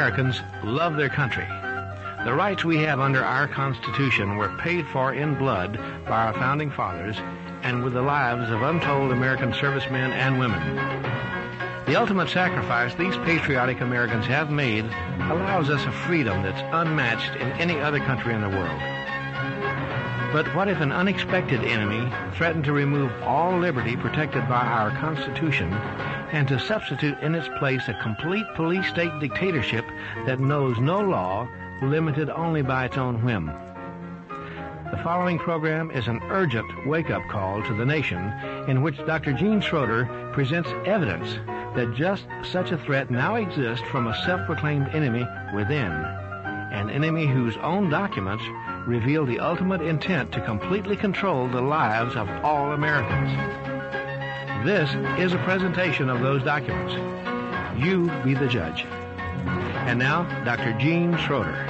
Americans love their country. The rights we have under our Constitution were paid for in blood by our founding fathers and with the lives of untold American servicemen and women. The ultimate sacrifice these patriotic Americans have made allows us a freedom that's unmatched in any other country in the world. But what if an unexpected enemy threatened to remove all liberty protected by our Constitution and to substitute in its place a complete police state dictatorship that knows no law, limited only by its own whim? The following program is an urgent wake-up call to the nation in which Dr. Gene Schreoder presents evidence that just such a threat now exists from a self-proclaimed enemy within, an enemy whose own documents reveal the ultimate intent to completely control the lives of all Americans. This is a presentation of those documents. You be the judge. And now, Dr. Gene Schreoder.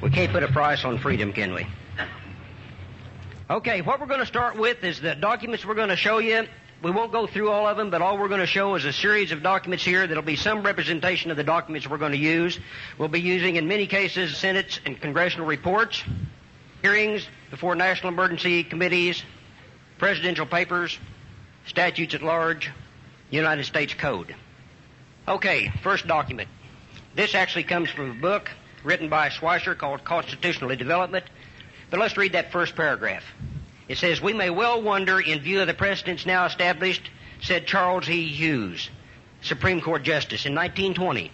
We can't put a price on freedom, can we? Okay, what we're going to start with is the documents we're going to show you. We won't go through all of them, but all we're going to show is a series of documents here that'll be some representation of the documents we're going to use. We'll be using, in many cases, Senate and congressional reports, hearings before national emergency committees, presidential papers, statutes at large, United States Code. Okay, first document. This actually comes from a book written by Schweitzer called Constitutional Development. But let's read that first paragraph. It says, "We may well wonder, in view of the precedents now established," said Charles E. Hughes, Supreme Court Justice in 1920,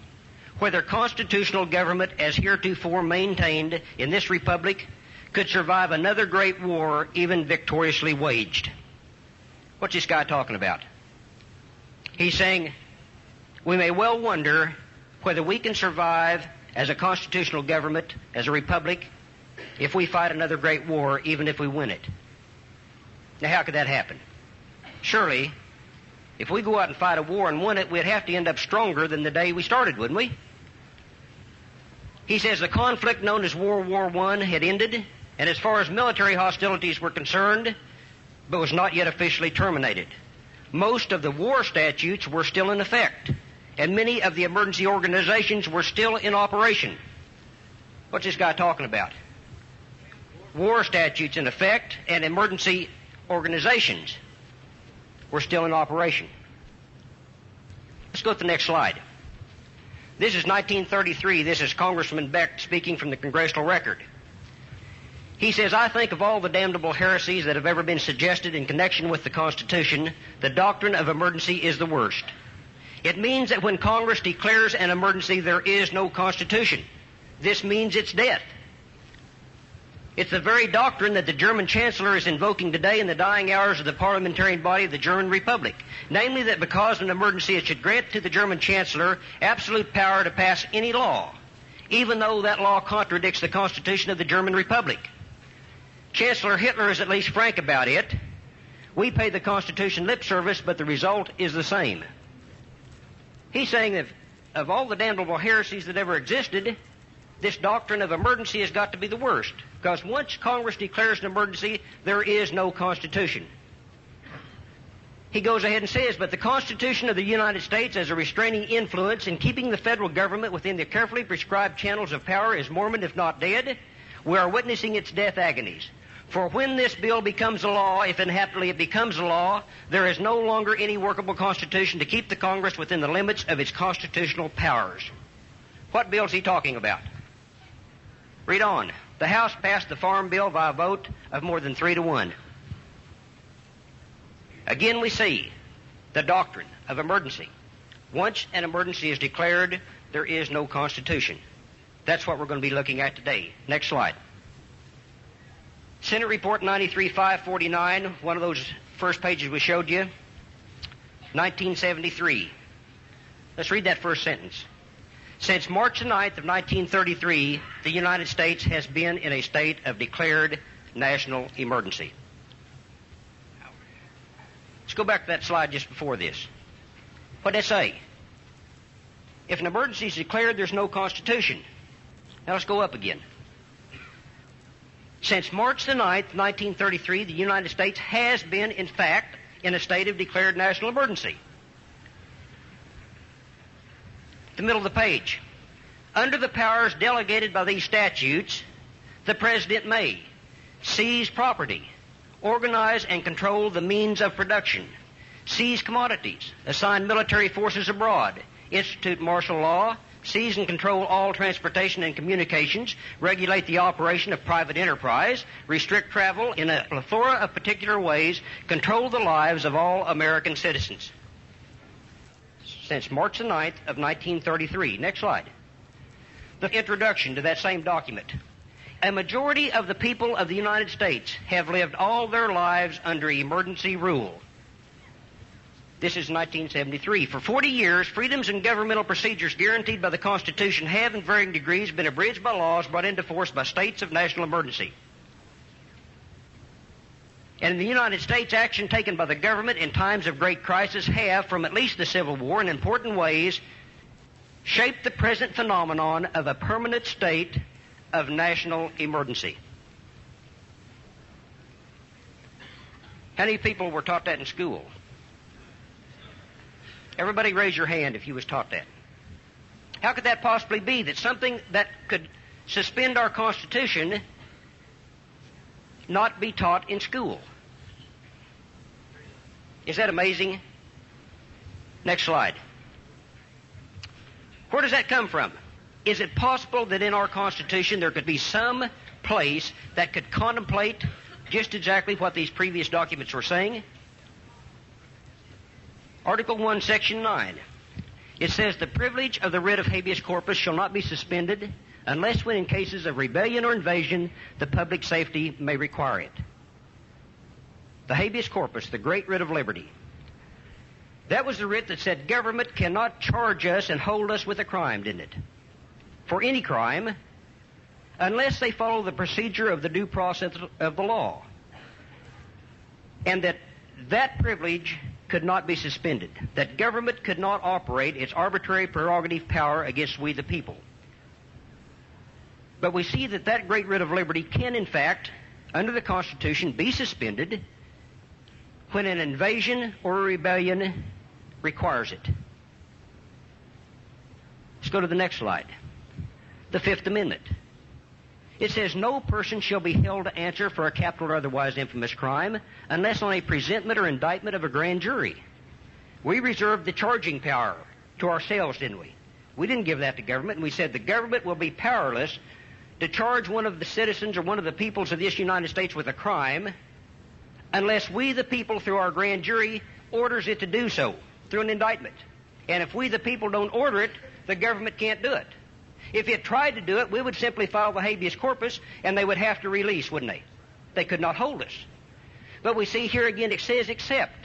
"whether constitutional government as heretofore maintained in this republic could survive another great war even victoriously waged." What's this guy talking about? He's saying, we may well wonder whether we can survive as a constitutional government, as a republic, if we fight another great war, even if we win it. Now, how could that happen? Surely, if we go out and fight a war and win it, we'd have to end up stronger than the day we started, wouldn't we? He says the conflict known as World War I had ended, and as far as military hostilities were concerned, but was not yet officially terminated. Most of the war statutes were still in effect, and many of the emergency organizations were still in operation. What's this guy talking about? War statutes in effect and emergency organizations were still in operation. Let's go to the next slide. This is 1933. This is Congressman Beck speaking from the Congressional Record. He says, "I think of all the damnable heresies that have ever been suggested in connection with the Constitution, the doctrine of emergency is the worst. It means that when Congress declares an emergency, there is no Constitution. This means it's death. It's the very doctrine that the German Chancellor is invoking today in the dying hours of the parliamentarian body of the German Republic, namely that because of an emergency it should grant to the German Chancellor absolute power to pass any law, even though that law contradicts the Constitution of the German Republic. Chancellor Hitler is at least frank about it. We pay the Constitution lip service, but the result is the same." He's saying that of all the damnable heresies that ever existed, this doctrine of emergency has got to be the worst, because once Congress declares an emergency, there is no Constitution. He goes ahead and says, "But the Constitution of the United States as a restraining influence in keeping the federal government within the carefully prescribed channels of power is moribund if not dead. We are witnessing its death agonies. For when this bill becomes a law, if unhappily it becomes a law, there is no longer any workable Constitution to keep the Congress within the limits of its constitutional powers." What bill is he talking about? Read on. The House passed the Farm Bill by a vote of more than 3-1. Again, we see the doctrine of emergency. Once an emergency is declared, there is no Constitution. That's what we're going to be looking at today. Next slide. Senate Report 93-549, one of those first pages we showed you, 1973. Let's read that first sentence. "Since March the 9th of 1933, the United States has been in a state of declared national emergency." Let's go back to that slide just before this. What did it say? If an emergency is declared, there's no Constitution. Now let's go up again. Since March the 9th, 1933, the United States has been, in fact, in a state of declared national emergency. The middle of the page. Under the powers delegated by these statutes, the President may seize property, organize and control the means of production, seize commodities, assign military forces abroad, institute martial law, seize and control all transportation and communications, regulate the operation of private enterprise, restrict travel in a plethora of particular ways, control the lives of all American citizens. Since March the 9th of 1933. Next slide. The introduction to that same document. A majority of the people of the United States have lived all their lives under emergency rule. This is 1973. For 40 years, freedoms and governmental procedures guaranteed by the Constitution have, in varying degrees, been abridged by laws brought into force by states of national emergency. And in the United States, action taken by the government in times of great crisis have, from at least the Civil War, in important ways, shaped the present phenomenon of a permanent state of national emergency. How many people were taught that in school? Everybody raise your hand if you was taught that. How could that possibly be, that something that could suspend our Constitution not be taught in school? Is that amazing? Next slide. Where does that come from? Is it possible that in our Constitution there could be some place that could contemplate just exactly what these previous documents were saying? Article 1, Section 9. It says the privilege of the writ of habeas corpus shall not be suspended unless when in cases of rebellion or invasion the public safety may require it. The habeas corpus, the great writ of liberty. That was the writ that said government cannot charge us and hold us with a crime, didn't it? For any crime, unless they follow the procedure of the due process of the law. And that privilege could not be suspended, that government could not operate its arbitrary prerogative power against we the people. But we see that great writ of liberty can, in fact, under the Constitution, be suspended when an invasion or a rebellion requires it. Let's go to the next slide. The Fifth Amendment. It says no person shall be held to answer for a capital or otherwise infamous crime unless on a presentment or indictment of a grand jury. We reserved the charging power to ourselves, didn't we? We didn't give that to government, and we said the government will be powerless to charge one of the citizens or one of the peoples of this United States with a crime unless we, the people, through our grand jury, orders it to do so through an indictment. And if we, the people, don't order it, the government can't do it. If it tried to do it, we would simply file the habeas corpus, and they would have to release, wouldn't they? They could not hold us. But we see here again it says except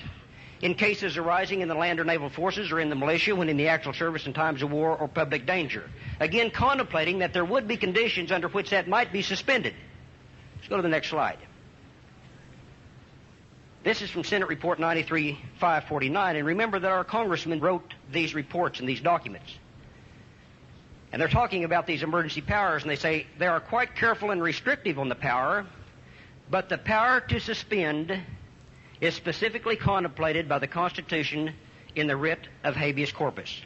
in cases arising in the land or naval forces or in the militia when in the actual service in times of war or public danger. Again, contemplating that there would be conditions under which that might be suspended. Let's go to the next slide. This is from Senate Report 93-549, and remember that our congressmen wrote these reports and these documents. And they're talking about these emergency powers, and they say they are quite careful and restrictive on the power, but the power to suspend is specifically contemplated by the Constitution in the writ of habeas corpus.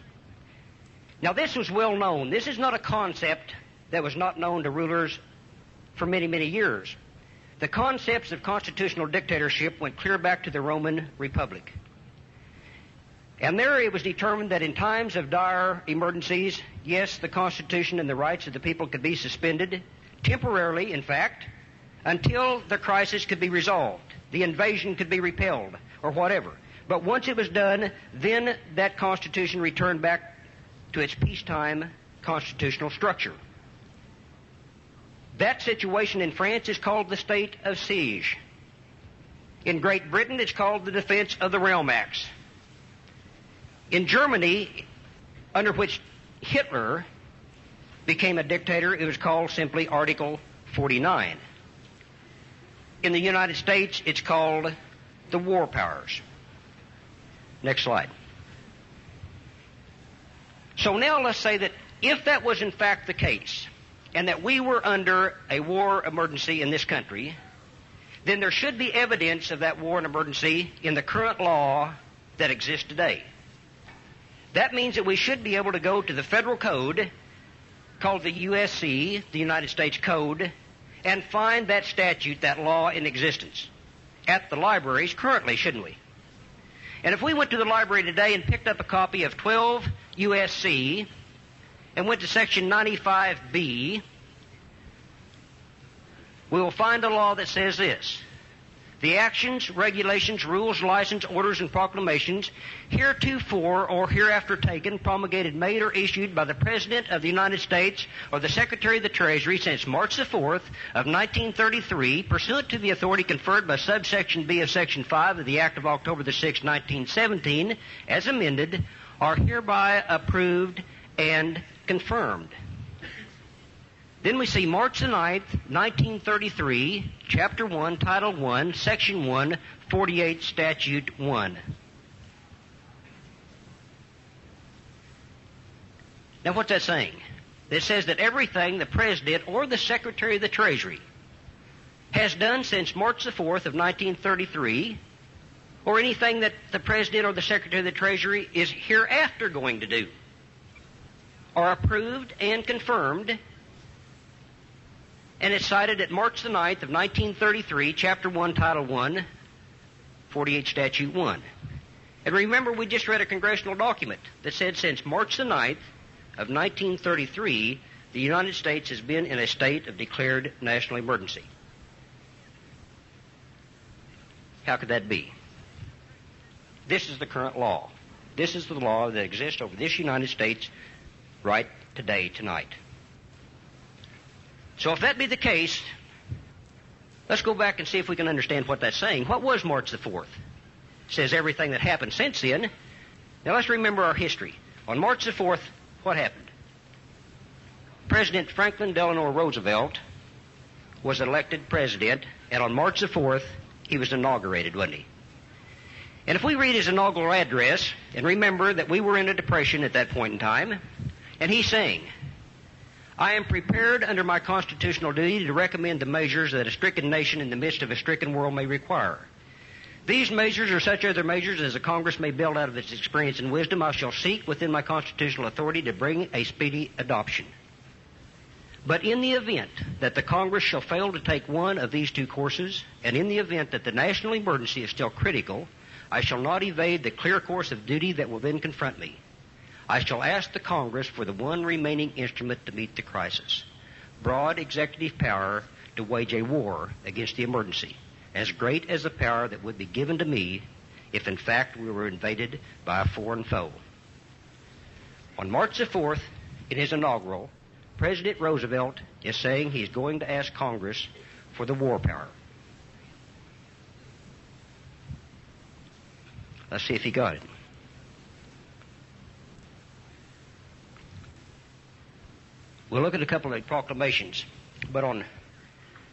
Now, this was well known. This is not a concept that was not known to rulers for many, many years. The concepts of constitutional dictatorship went clear back to the Roman Republic. And there it was determined that in times of dire emergencies, yes, the Constitution and the rights of the people could be suspended, temporarily, in fact, until the crisis could be resolved, the invasion could be repelled, or whatever. But once it was done, then that Constitution returned back to its peacetime constitutional structure. That situation in France is called the state of siege. In Great Britain, it's called the defense of the realm acts. In Germany, under which Hitler became a dictator, it was called simply Article 49. In the United States, it's called the war powers. Next slide. So now let's say that if that was in fact the case, and that we were under a war emergency in this country, then there should be evidence of that war and emergency in the current law that exists today. That means that we should be able to go to the federal code called the USC, the United States Code, and find that statute, that law in existence at the libraries currently, shouldn't we? And if we went to the library today and picked up a copy of 12 USC and went to section 95B, we will find a law that says this: the actions, regulations, rules, license, orders, and proclamations heretofore or hereafter taken, promulgated, made, or issued by the President of the United States or the Secretary of the Treasury since March the 4th of 1933, pursuant to the authority conferred by subsection B of Section 5 of the Act of October the 6th, 1917, as amended, are hereby approved and confirmed. Then we see March the 9th, 1933, Chapter 1, Title 1, Section 1, 48, Statute 1. Now what's that saying? It says that everything the President or the Secretary of the Treasury has done since March the 4th of 1933, or anything that the President or the Secretary of the Treasury is hereafter going to do, are approved and confirmed. And it's cited at March the 9th of 1933, Chapter 1, Title 1, 48, Statute 1. And remember, we just read a congressional document that said since March the 9th of 1933, the United States has been in a state of declared national emergency. How could that be? This is the current law. This is the law that exists over this United States right today, tonight. So if that be the case, let's go back and see if we can understand what that's saying. What was March the 4th? It says everything that happened since then. Now let's remember our history. On March the 4th, what happened? President Franklin Delano Roosevelt was elected president, and on March the 4th, he was inaugurated, wasn't he? And if we read his inaugural address, and remember that we were in a depression at that point in time, and he's saying, I am prepared under my constitutional duty to recommend the measures that a stricken nation in the midst of a stricken world may require. These measures or such other measures as the Congress may build out of its experience and wisdom, I shall seek within my constitutional authority to bring a speedy adoption. But in the event that the Congress shall fail to take one of these two courses, and in the event that the national emergency is still critical, I shall not evade the clear course of duty that will then confront me. I shall ask the Congress for the one remaining instrument to meet the crisis: broad executive power to wage a war against the emergency, as great as the power that would be given to me if in fact we were invaded by a foreign foe. On March the 4th, in his inaugural, President Roosevelt is saying he's going to ask Congress for the war power. Let's see if he got it. We'll look at a couple of proclamations. But on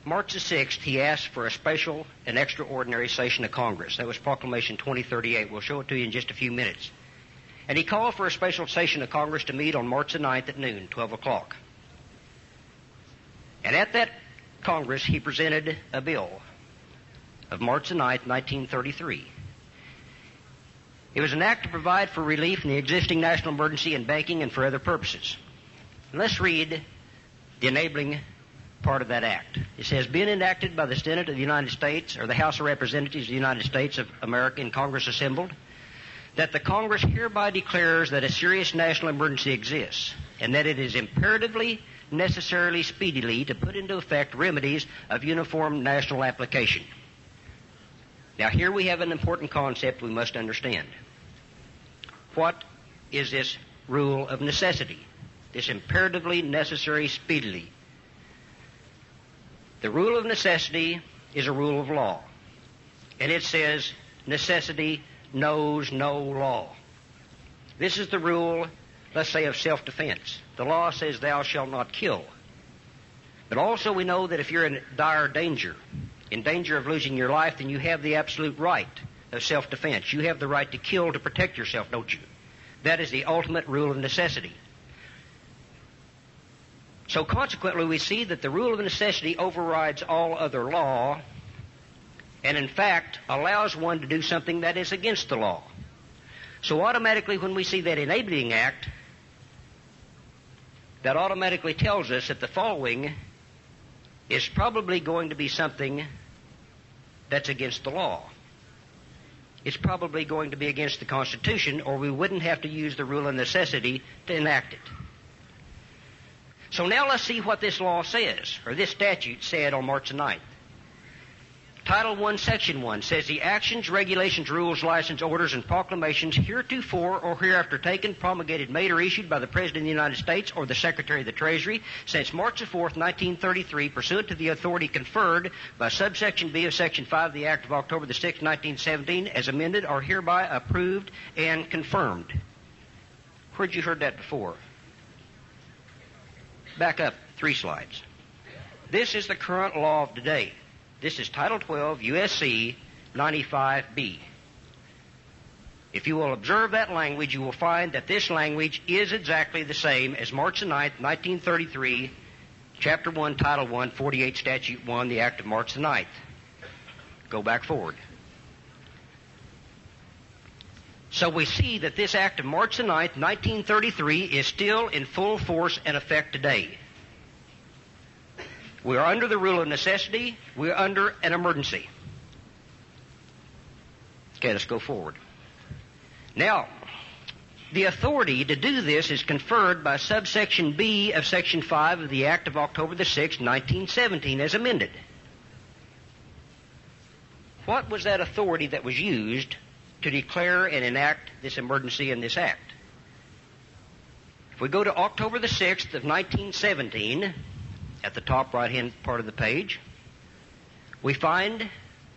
March the 6th, he asked for a special and extraordinary session of Congress. That was Proclamation 2038. We'll show it to you in just a few minutes. And he called for a special session of Congress to meet on March the 9th at noon, 12 o'clock. And at that Congress, he presented a bill of March the 9th, 1933. It was an act to provide for relief in the existing national emergency in banking and for other purposes. Let's read the enabling part of that act. It says, being enacted by the Senate of the United States, or the House of Representatives of the United States of America in Congress assembled, that the Congress hereby declares that a serious national emergency exists, and that it is imperatively, necessarily, speedily to put into effect remedies of uniform national application. Now here we have an important concept we must understand. What is this rule of necessity? This imperatively, necessary, speedily. The rule of necessity is a rule of law. And it says, necessity knows no law. This is the rule, let's say, of self-defense. The law says thou shalt not kill. But also we know that if you're in dire danger, in danger of losing your life, then you have the absolute right of self-defense. You have the right to kill to protect yourself, don't you? That is the ultimate rule of necessity. So consequently, we see that the rule of necessity overrides all other law and, in fact, allows one to do something that is against the law. So automatically, when we see that enabling act, that automatically tells us that the following is probably going to be something that's against the law. It's probably going to be against the Constitution, or we wouldn't have to use the rule of necessity to enact it. So now let's see what this law says, or this statute said on March the 9th. Title I, Section 1 says the actions, regulations, rules, license, orders, and proclamations heretofore or hereafter taken, promulgated, made, or issued by the President of the United States or the Secretary of the Treasury since March the 4th, 1933, pursuant to the authority conferred by subsection B of Section 5 of the Act of October the 6th, 1917, as amended, are hereby approved and confirmed. Where'd you heard that before? Back up 3 slides. This is the current law of today. This is Title 12, USC 95B. If you will observe that language, you will find that this language is exactly the same as March the 9th, 1933, Chapter 1, Title 1, 48 Statute 1, the Act of March the 9th. Go back forward. So we see that this Act of March the 9th, 1933 is still in full force and effect today. We are under the rule of necessity. We are under an emergency. Okay, let's go forward. Now, the authority to do this is conferred by subsection B of Section 5 of the Act of October the 6th, 1917, as amended. What was that authority that was used to declare and enact this emergency in this Act? If we go to October the 6th of 1917, at the top right-hand part of the page, we find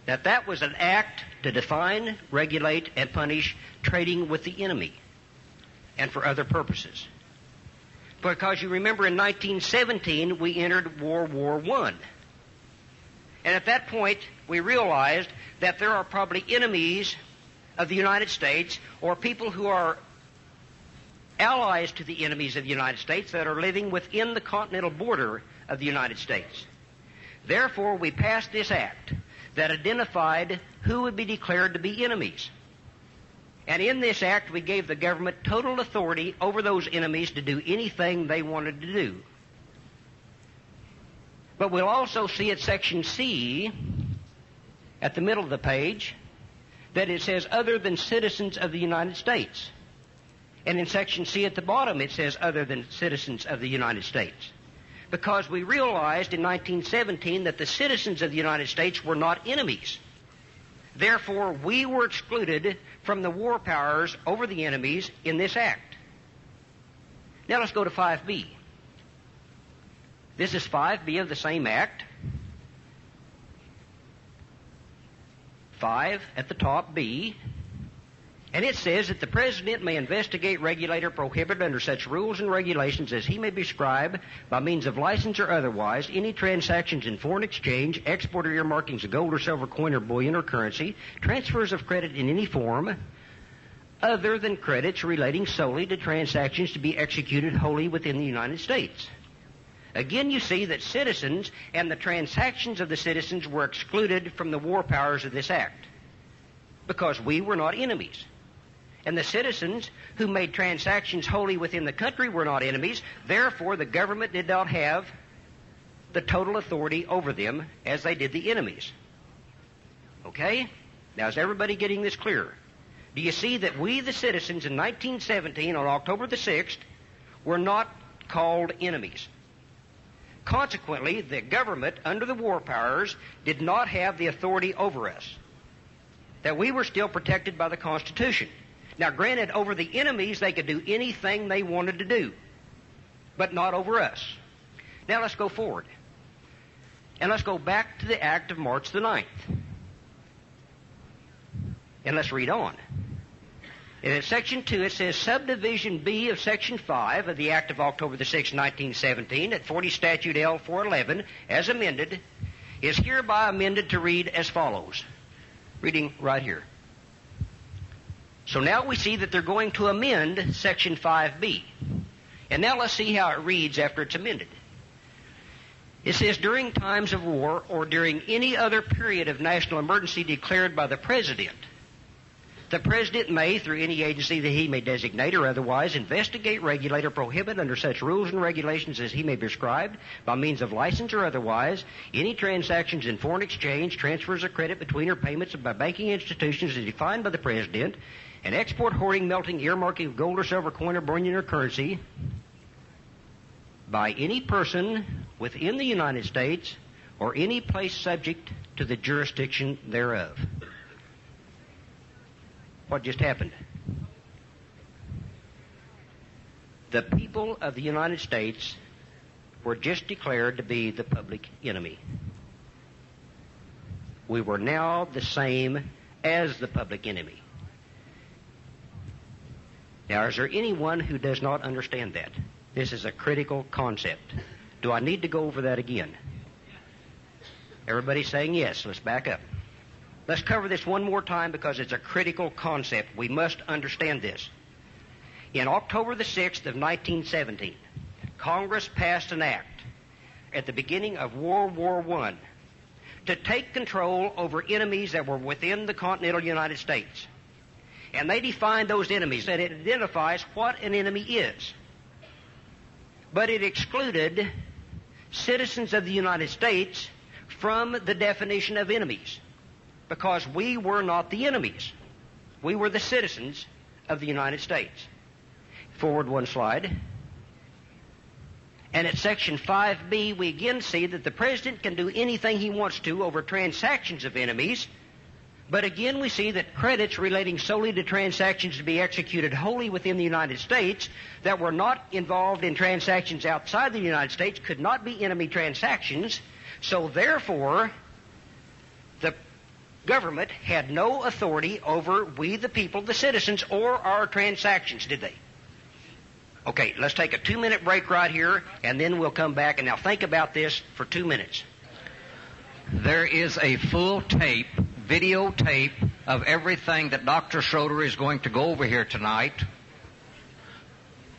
that that was an act to define, regulate, and punish trading with the enemy and for other purposes. Because you remember in 1917 we entered World War I. And at that point we realized that there are probably enemies of the United States or people who are allies to the enemies of the United States that are living within the continental border of the United States. Therefore, we passed this act that identified who would be declared to be enemies. And in this act, we gave the government total authority over those enemies to do anything they wanted to do. But we'll also see at Section C, at the middle of the page, that it says other than citizens of the United States. And in Section C at the bottom, it says other than citizens of the United States. Because we realized in 1917 that the citizens of the United States were not enemies. Therefore, we were excluded from the war powers over the enemies in this act. Now let's go to 5B. This is 5B of the same act. 5 at the top, B. And it says that the President may investigate, regulate, or prohibit under such rules and regulations as he may prescribe by means of license or otherwise any transactions in foreign exchange, export or earmarkings of gold or silver coin or bullion or currency, transfers of credit in any form other than credits relating solely to transactions to be executed wholly within the United States. Again, you see that citizens and the transactions of the citizens were excluded from the war powers of this act because we were not enemies. And the citizens who made transactions wholly within the country were not enemies. Therefore, the government did not have the total authority over them as they did the enemies. Okay? Now, is everybody getting this clear? Do you see that we, the citizens, in 1917, on October the 6th, were not called enemies? Consequently, the government, under the war powers, did not have the authority over us. That we were still protected by the Constitution. Now, granted, over the enemies, they could do anything they wanted to do, but not over us. Now, let's go forward. And let's go back to the Act of March the 9th. And let's read on. And in Section 2, it says, Subdivision B of Section 5 of the Act of October the 6th, 1917, at 40 Statute L. 411, as amended, is hereby amended to read as follows. Reading right here. So now we see that they're going to amend Section 5B. And now let's see how it reads after it's amended. It says during times of war or during any other period of national emergency declared by the President. The President may, through any agency that he may designate or otherwise, investigate, regulate, or prohibit under such rules and regulations as he may prescribe, by means of license or otherwise, any transactions in foreign exchange, transfers of credit between or payments by banking institutions as defined by the President, and export, hoarding, melting, earmarking of gold or silver coin or bullion or currency by any person within the United States or any place subject to the jurisdiction thereof. What just happened? The people of the United States were just declared to be the public enemy. We were now the same as the public enemy. Now, is there anyone who does not understand that? This is a critical concept. Do I need to go over that again? Everybody's saying yes. Let's back up. Let's cover this one more time because it's a critical concept. We must understand this. In October the 6th of 1917, Congress passed an act at the beginning of World War I to take control over enemies that were within the continental United States. And they defined those enemies, that it identifies what an enemy is. But it excluded citizens of the United States from the definition of enemies, because we were not the enemies. We were the citizens of the United States. Forward one slide. And at Section 5B, we again see that the President can do anything he wants to over transactions of enemies. But again, we see that credits relating solely to transactions to be executed wholly within the United States that were not involved in transactions outside the United States could not be enemy transactions. So therefore, the government had no authority over we the people, the citizens, or our transactions, did they? Okay, let's take a 2-minute break right here, and then we'll come back. And now think about this for 2 minutes. There is a full tape, videotape of everything that Dr. Schreoder is going to go over here tonight,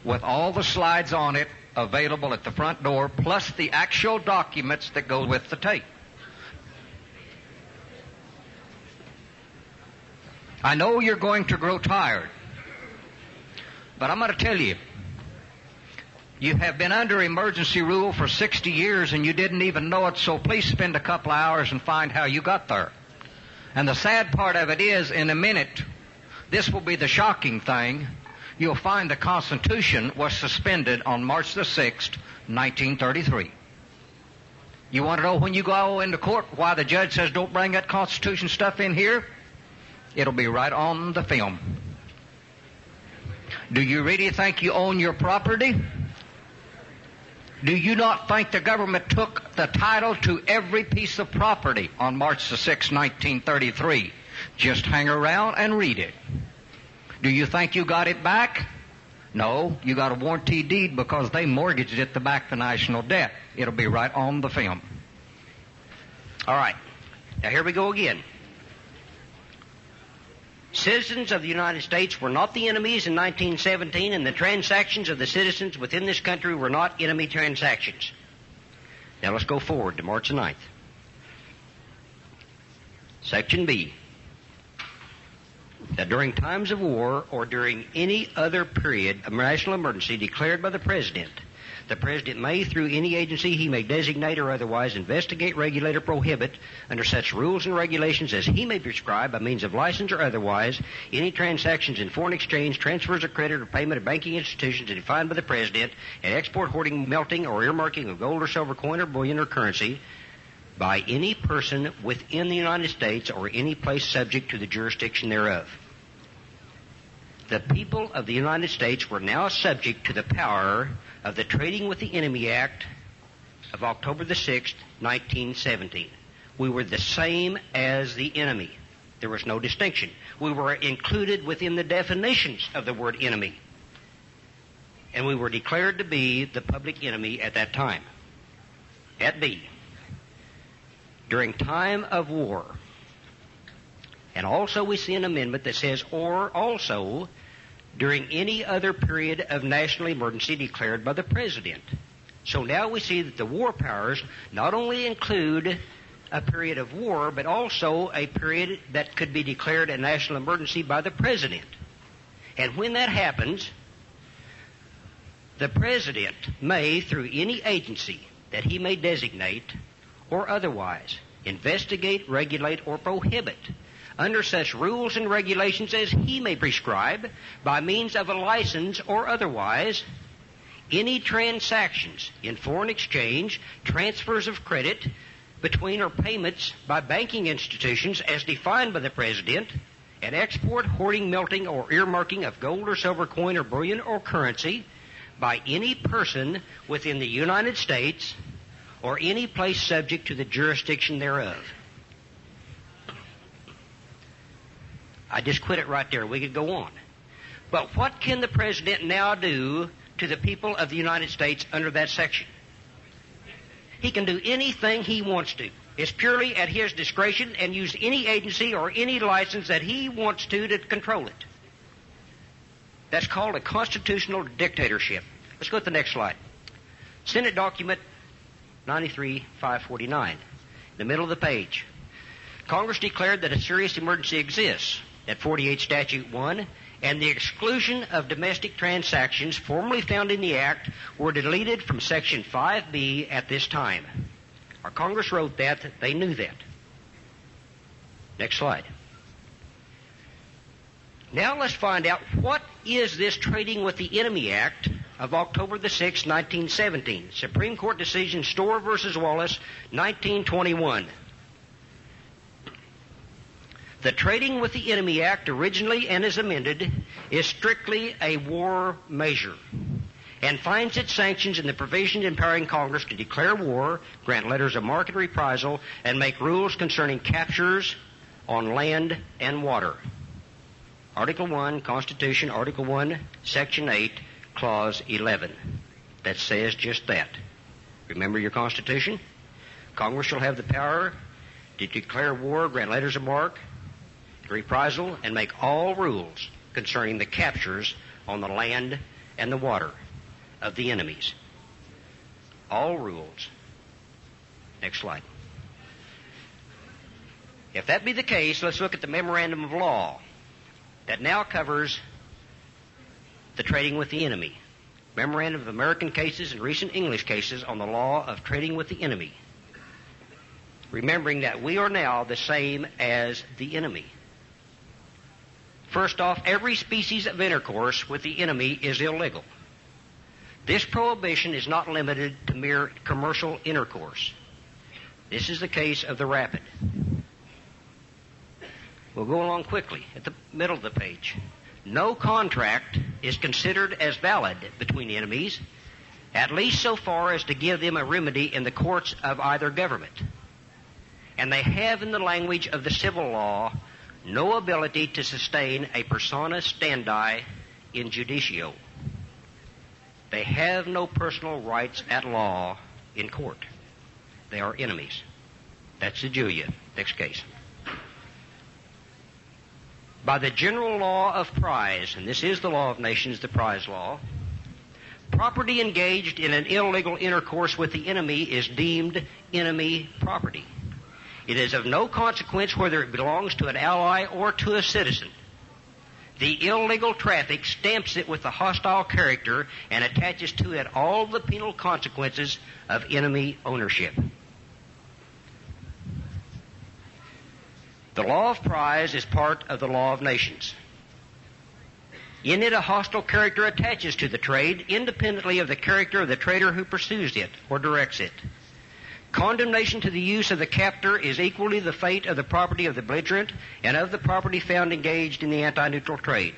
with all the slides on it available at the front door, plus the actual documents that go with the tape. I know you're going to grow tired, but I'm going to tell you, you have been under emergency rule for 60 years and you didn't even know it, so please spend a couple of hours and find how you got there. And the sad part of it is, in a minute, this will be the shocking thing, you'll find the Constitution was suspended on March the 6th, 1933. You want to know when you go into court why the judge says don't bring that Constitution stuff in here? It'll be right on the film. Do you really think you own your property? Do you not think the government took the title to every piece of property on March the 6th, 1933? Just hang around and read it. Do you think you got it back? No, you got a warranty deed because they mortgaged it to back the national debt. It'll be right on the film. All right. Now here we go again. Citizens of the United States were not the enemies in 1917, and the transactions of the citizens within this country were not enemy transactions. Now let's go forward to March the 9th. Section B. That during times of war or during any other period of national emergency declared by the President may, through any agency he may designate or otherwise, investigate, regulate, or prohibit, under such rules and regulations as he may prescribe by means of license or otherwise, any transactions in foreign exchange, transfers of credit, or payment of banking institutions as defined by the President, and export, hoarding, melting, or earmarking of gold or silver coin or bullion or currency by any person within the United States or any place subject to the jurisdiction thereof. The people of the United States were now subject to the power of the Trading with the Enemy Act of October the 6th, 1917. We were the same as the enemy. There was no distinction. We were included within the definitions of the word enemy. And we were declared to be the public enemy at that time. At B. During time of war. And also we see an amendment that says, or also during any other period of national emergency declared by the President. So now we see that the war powers not only include a period of war, but also a period that could be declared a national emergency by the President. And when that happens, the President may, through any agency that he may designate or otherwise, investigate, regulate, or prohibit under such rules and regulations as he may prescribe by means of a license or otherwise, any transactions in foreign exchange, transfers of credit between or payments by banking institutions as defined by the President, and export, hoarding, melting, or earmarking of gold or silver coin or bullion or currency by any person within the United States or any place subject to the jurisdiction thereof. I just quit it right there. We could go on. But what can the President now do to the people of the United States under that section? He can do anything he wants to. It's purely at his discretion and use any agency or any license that he wants to control it. That's called a constitutional dictatorship. Let's go to the next slide. Senate document 93-549, in the middle of the page. Congress declared that a serious emergency exists at 48 Statute 1, and the exclusion of domestic transactions formerly found in the Act were deleted from Section 5B at this time. Our Congress wrote that. They knew that. Next slide. Now let's find out what is this Trading with the Enemy Act of October the 6th, 1917. Supreme Court decision Storer v. Wallace, 1921. The Trading with the Enemy Act, originally and as amended, is strictly a war measure and finds its sanctions in the provisions empowering Congress to declare war, grant letters of marque and reprisal, and make rules concerning captures on land and water. Article 1, Constitution, Article 1, Section 8, Clause 11. That says just that. Remember your Constitution? Congress shall have the power to declare war, grant letters of marque, reprisal, and make all rules concerning the captures on the land and the water of the enemies. All rules. Next slide. If that be the case, let's look at the memorandum of law that now covers the trading with the enemy. Memorandum of American cases and recent English cases on the law of trading with the enemy. Remembering that we are now the same as the enemy. First off, every species of intercourse with the enemy is illegal. This prohibition is not limited to mere commercial intercourse. This is the case of the rapid. We'll go along quickly at the middle of the page. No contract is considered as valid between enemies, at least so far as to give them a remedy in the courts of either government. And they have, in the language of the civil law, no ability to sustain a persona standi in judicio. They have no personal rights at law in court. They are enemies. That's the Julia. Next case. By the general law of prize, and this is the law of nations, the prize law, property engaged in an illegal intercourse with the enemy is deemed enemy property. It is of no consequence whether it belongs to an ally or to a citizen. The illegal traffic stamps it with a hostile character and attaches to it all the penal consequences of enemy ownership. The law of prize is part of the law of nations. In it, a hostile character attaches to the trade independently of the character of the trader who pursues it or directs it. Condemnation to the use of the captor is equally the fate of the property of the belligerent and of the property found engaged in the anti-neutral trade.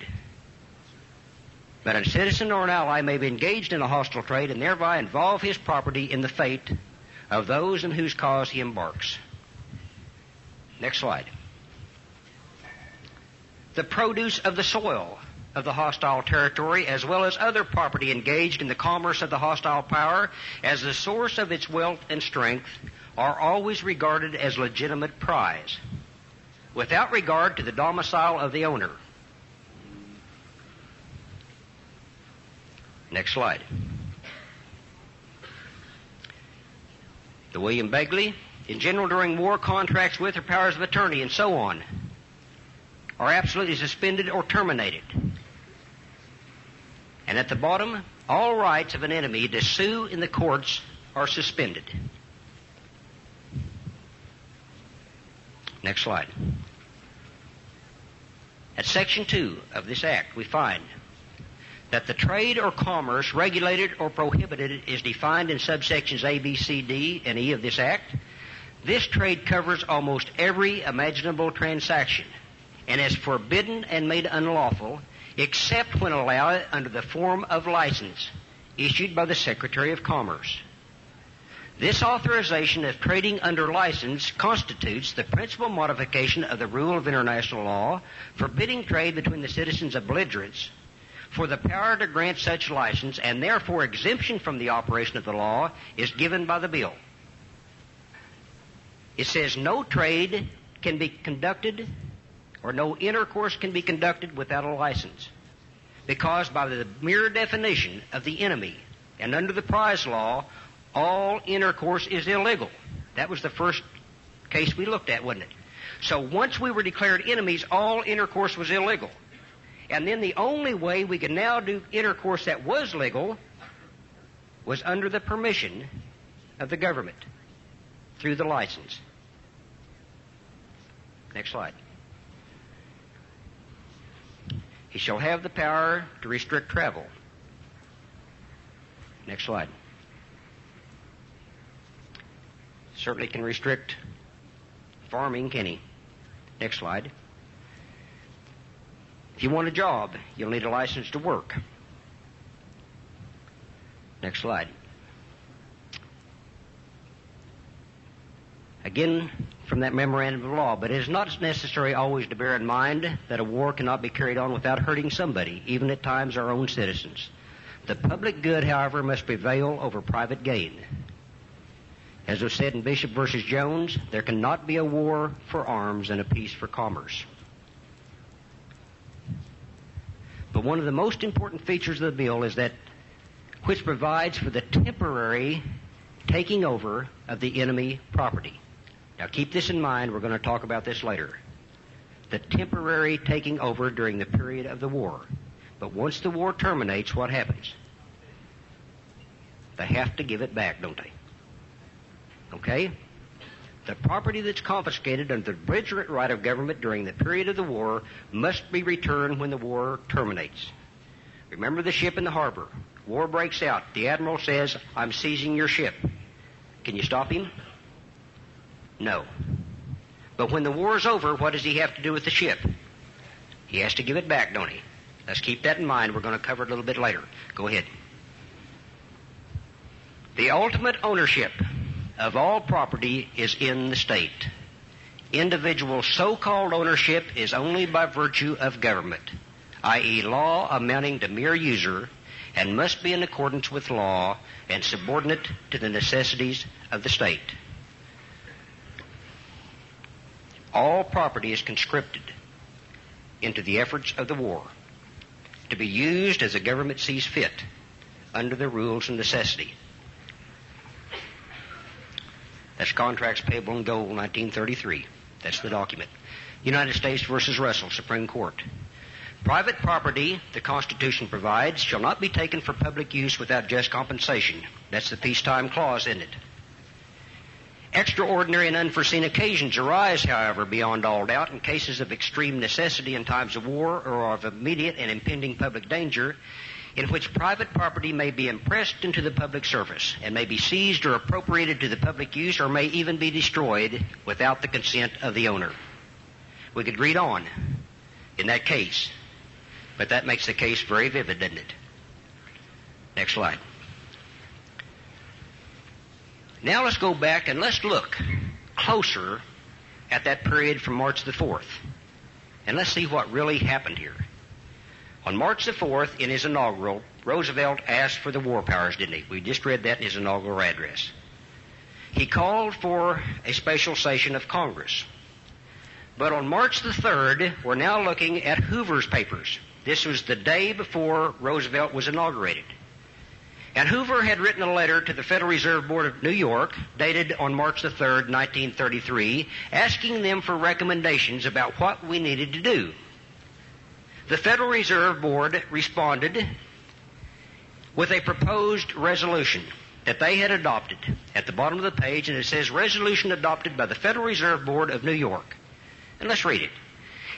But a citizen or an ally may be engaged in a hostile trade and thereby involve his property in the fate of those in whose cause he embarks. Next slide. The produce of the soil of the hostile territory, as well as other property engaged in the commerce of the hostile power as the source of its wealth and strength, are always regarded as legitimate prize, without regard to the domicile of the owner. Next slide. the William Begley, in general during war, contracts with or powers of attorney, and so on, are absolutely suspended or terminated. And at the bottom, all rights of an enemy to sue in the courts are suspended. Next slide. At Section 2 of this Act, we find that the trade or commerce regulated or prohibited is defined in subsections A, B, C, D, and E of this Act. This trade covers almost every imaginable transaction and is forbidden and made unlawful except when allowed under the form of license issued by the Secretary of Commerce. This authorization of trading under license constitutes the principal modification of the rule of international law forbidding trade between the citizens of belligerents, for the power to grant such license and therefore exemption from the operation of the law is given by the bill. It says no trade can be conducted or no intercourse can be conducted without a license, because by the mere definition of the enemy and under the prize law, all intercourse is illegal. That was the first case we looked at, wasn't it? So once we were declared enemies, all intercourse was illegal. And then the only way we could now do intercourse that was legal was under the permission of the government through the license. Next slide. He shall have the power to restrict travel. Next slide. Certainly can restrict farming, can he? Next slide. If you want a job, you'll need a license to work. Next slide. Again, from that memorandum of law, but it is not necessary always to bear in mind that a war cannot be carried on without hurting somebody, even at times our own citizens. The public good, however, must prevail over private gain. As was said in Bishop versus Jones, there cannot be a war for arms and a peace for commerce. But one of the most important features of the bill is that which provides for the temporary taking over of the enemy property. Now keep this in mind, we're going to talk about this later. The temporary taking over during the period of the war. But once the war terminates, what happens? They have to give it back, don't they? Okay? The property that's confiscated under the belligerent right of government during the period of the war must be returned when the war terminates. Remember the ship in the harbor. War breaks out. The admiral says, "I'm seizing your ship." Can you stop him? No. But when the war's over, what does he have to do with the ship? He has to give it back, don't he? Let's keep that in mind. We're going to cover it a little bit later. Go ahead. The ultimate ownership of all property is in the state. Individual so-called ownership is only by virtue of government, i.e. law amounting to mere user, and must be in accordance with law and subordinate to the necessities of the state. All property is conscripted into the efforts of the war to be used as the government sees fit under the rules of necessity. That's Contracts Payable in Gold, 1933. That's the document. United States versus Russell, Supreme Court. Private property, the Constitution provides, shall not be taken for public use without just compensation. That's the peacetime clause, isn't it? Extraordinary and unforeseen occasions arise, however, beyond all doubt, in cases of extreme necessity in times of war or of immediate and impending public danger, in which private property may be impressed into the public service and may be seized or appropriated to the public use or may even be destroyed without the consent of the owner. We could read on in that case, but that makes the case very vivid, doesn't it? Next slide. Now let's go back and let's look closer at that period from March the 4th. And let's see what really happened here. On March the 4th, in his inaugural, Roosevelt asked for the war powers, didn't he? We just read that in his inaugural address. He called for a special session of Congress. But on March the 3rd, we're now looking at Hoover's papers. This was the day before Roosevelt was inaugurated. And Hoover had written a letter to the Federal Reserve Board of New York, dated on March the 3rd, 1933, asking them for recommendations about what we needed to do. The Federal Reserve Board responded with a proposed resolution that they had adopted at the bottom of the page, and it says, "Resolution adopted by the Federal Reserve Board of New York." And let's read it.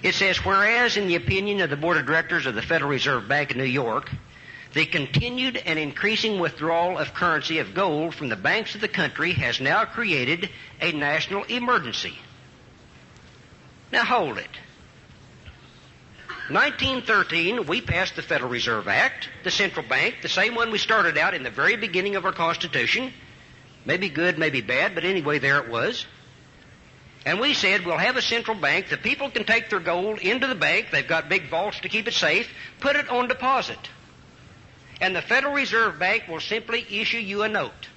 It says, "Whereas in the opinion of the Board of Directors of the Federal Reserve Bank of New York, the continued and increasing withdrawal of currency of gold from the banks of the country has now created a national emergency." Now hold it. 1913, we passed the Federal Reserve Act, the central bank, the same one we started out in the very beginning of our Constitution. Maybe good, maybe bad, but anyway, there it was. And we said, we'll have a central bank. The people can take their gold into the bank. They've got big vaults to keep it safe. Put it on deposit. And the Federal Reserve Bank will simply issue you a note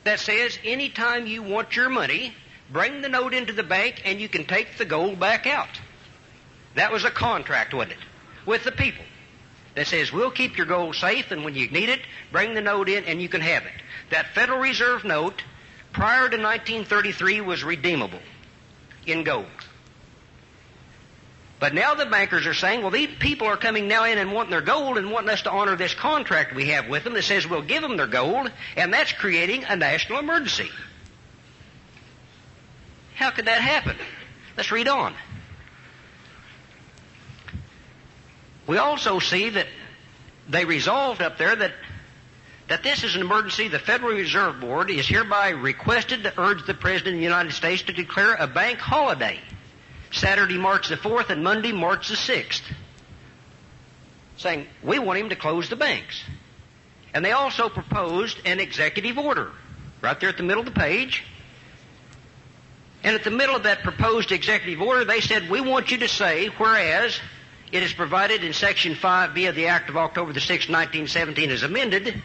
that says, anytime you want your money, bring the note into the bank and you can take the gold back out. That was a contract, wasn't it? With the people that says, we'll keep your gold safe, and when you need it, bring the note in and you can have it. That Federal Reserve note, prior to 1933, was redeemable in gold. But now the bankers are saying, well, these people are coming now in and wanting their gold and wanting us to honor this contract we have with them that says we'll give them their gold, and that's creating a national emergency. How could that happen? Let's read on. We also see that they resolved up there that this is an emergency. The Federal Reserve Board is hereby requested to urge the President of the United States to declare a bank holiday, Saturday, March the 4th, and Monday, March the 6th, saying we want him to close the banks. And they also proposed an executive order right there at the middle of the page. And at the middle of that proposed executive order, they said, we want you to say, whereas it is provided in Section 5B of the Act of October the 6th, 1917 as amended,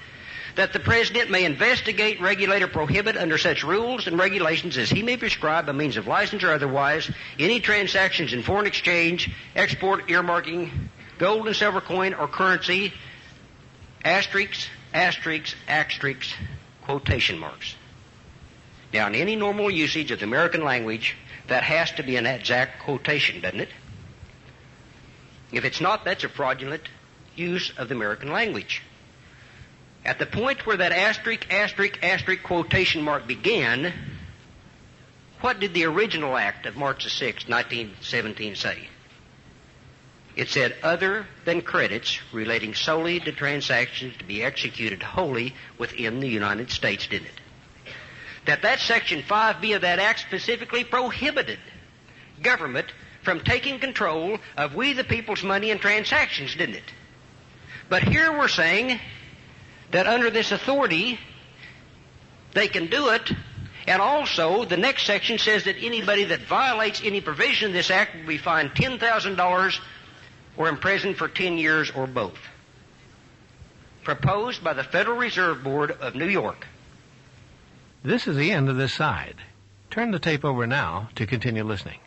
that the President may investigate, regulate, or prohibit under such rules and regulations as he may prescribe by means of license or otherwise any transactions in foreign exchange, export, earmarking, gold and silver coin or currency, asterisks, quotation marks. Now, in any normal usage of the American language, that has to be an exact quotation, doesn't it? If it's not, that's a fraudulent use of the American language. At the point where that asterisk quotation mark began, what did the original act of March the 6th, 1917 say? It said, other than credits relating solely to transactions to be executed wholly within the United States, didn't it? That Section 5B of that act specifically prohibited government from taking control of we the people's money and transactions, didn't it? But here we're saying that under this authority, they can do it, and also the next section says that anybody that violates any provision of this act will be fined $10,000 or imprisoned for 10 years or both. Proposed by the Federal Reserve Board of New York. This is the end of this side. Turn the tape over now to continue listening.